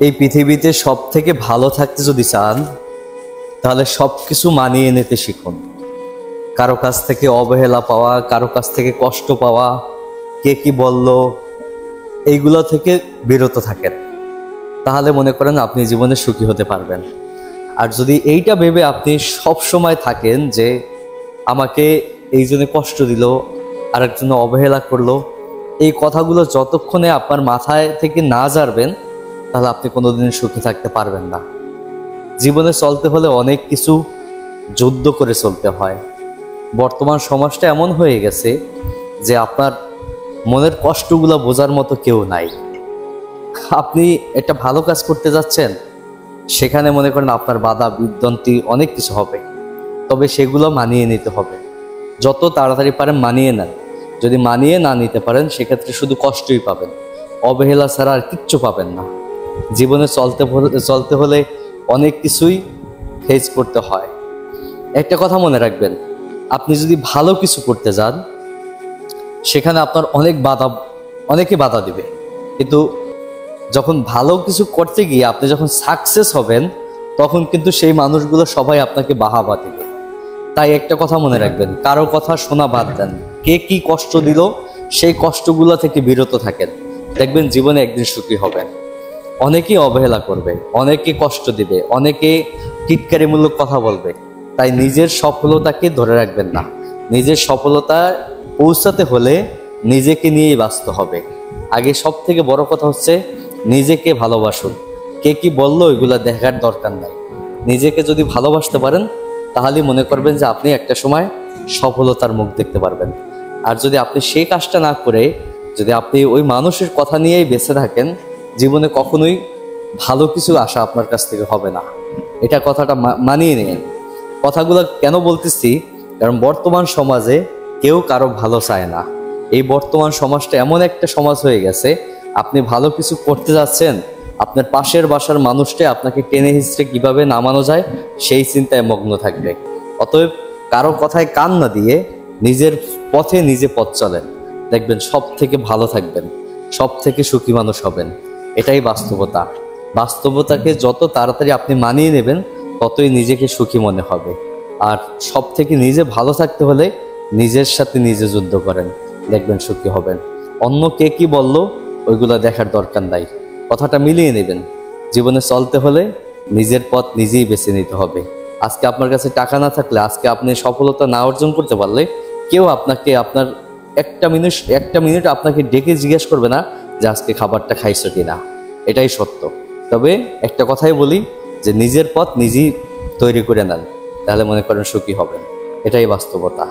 এই পৃথিবীতে সব থেকে ভালো থাকতে যদি চান তাহলে সব কিছু মানিয়ে নিতে শিখুন। কারো কাছ থেকে অবহেলা পাওয়া, কারো কাছ থেকে কষ্ট পাওয়া, কে কি বলল, এইগুলো থেকে বিরত থাকেন। তাহলে মনে করেন আপনি জীবনে সুখী হতে পারবেন। আর যদি এইটা ভেবে আপনি সব সময় থাকেন যে আমাকে এই জন্য কষ্ট দিল, আরেকজন অবহেলা করলো, এই কথাগুলো যতক্ষণে আপনার মাথায় থেকে না যাবেন তাহলে আপনি কোনোদিন সুখী থাকতে পারবেন না। জীবনে চলতে হলে অনেক কিছু যুদ্ধ করে চলতে হয়। বর্তমান সমাজটা এমন হয়ে গেছে যে আপনার মনের কষ্টগুলো বোঝার মতো কেউ নাই। আপনি একটা ভালো কাজ করতে যাচ্ছেন, সেখানে মনে করেন আপনার বাধা বিধ্বস্তি অনেক কিছু হবে, তবে সেগুলো মানিয়ে নিতে হবে। যত তাড়াতাড়ি পারেন মানিয়ে নেন। যদি মানিয়ে না নিতে পারেন সেক্ষেত্রে শুধু কষ্টই পাবেন, অবহেলা ছাড়া আর কিচ্ছু পাবেন না। জীবনে চলতে হলে অনেক কিছুই ফেস করতে হয়। একটা কথা মনে রাখবেন, আপনি যদি ভালো কিছু করতে যান সেখানে আপনার অনেকে বাধা দিবে, কিন্তু যখন ভালো কিছু করতে গিয়ে আপনি যখন সাকসেস হবেন তখন কিন্তু সেই মানুষগুলো সবাই আপনাকে বাহাবা দিবে। তাই একটা কথা মনে রাখবেন, কারো কথা শোনা বাদ দেন। কে কি কষ্ট দিল সেই কষ্টগুলো থেকে বিরত থাকেন, দেখবেন জীবনে একদিন সুখী হবেন। অনেকেই অবহেলা করবে, অনেকে কষ্ট দিবে, অনেকে টিটকারিমূলক কথা বলবে। তাই নিজের সফলতাকে ধরে রাখবেন না। নিজের সফলতা পৌঁছাতে হলে নিজেকে নিয়েই বাঁচতে হবে। আগে সব থেকে বড় কথা হচ্ছে নিজেকে ভালোবাসুন। কে কি বললো এগুলো দেখার দরকার নাই। নিজেকে যদি ভালোবাসতে পারেন তাহলেই মনে করবেন যে আপনি একটা সময় সফলতার মুখ দেখতে পারবেন। আর যদি আপনি সেই কাজটা না করে যদি আপনি ওই মানুষের কথা নিয়েই বেঁচে থাকেন, জীবনে কখনোই ভালো কিছু আশা আপনার কাছ থেকে হবে না। এটা কথাটা মানিয়ে নিন। কথাগুলো কেন বলতেছি, কারণ বর্তমান সমাজে কেউ কারো ভালো চায় না। এই বর্তমান সমাজটা এমন একটা সমাজ হয়ে গেছে, আপনি ভালো কিছু করতে যাচ্ছেন, আপনার পাশের বাসার মানুষটা আপনাকে টেনে হিঁচড়ে কিভাবে নামানো যায় সেই চিন্তায় মগ্ন থাকবে। অতএব কারো কথায় কান না দিয়ে নিজের পথে নিজে পথ চলেন, দেখবেন সব থেকে ভালো থাকবেন, সব থেকে সুখী মানুষ হবেন। এটাই বাস্তবতা। বাস্তবতাকে যত তাড়াতাড়ি আপনি মানিয়ে নেবেন ততই নিজেকে সুখী মনে হবে। আর সব থেকে নিজে ভালো থাকতে হলে নিজের সাথে নিজে যুদ্ধ করেন, দেখবেন সুখী হবেন। অন্য কে কি বলল ওইগুলো দেখার দরকার নাই। কথাটা মিলিয়ে নেবেন। জীবনে চলতে হলে নিজের পথ নিজেই বেছে নিতে হবে। আজকে আপনার কাছে টাকা না থাকলে, আজকে আপনি সফলতা না অর্জন করতে পারলে কেউ আপনাকে আপনার একটা মিনিট আপনাকে ডেকে জিজ্ঞেস করবে না যে আজকে খাবারটা খাইছো কিনা। এটাই সত্য। তবে একটা কথাই বলি যে নিজের পথ নিজেই তৈরি করে নেন, তাহলে মনে করেন সুখী হবেন। এটাই বাস্তবতা।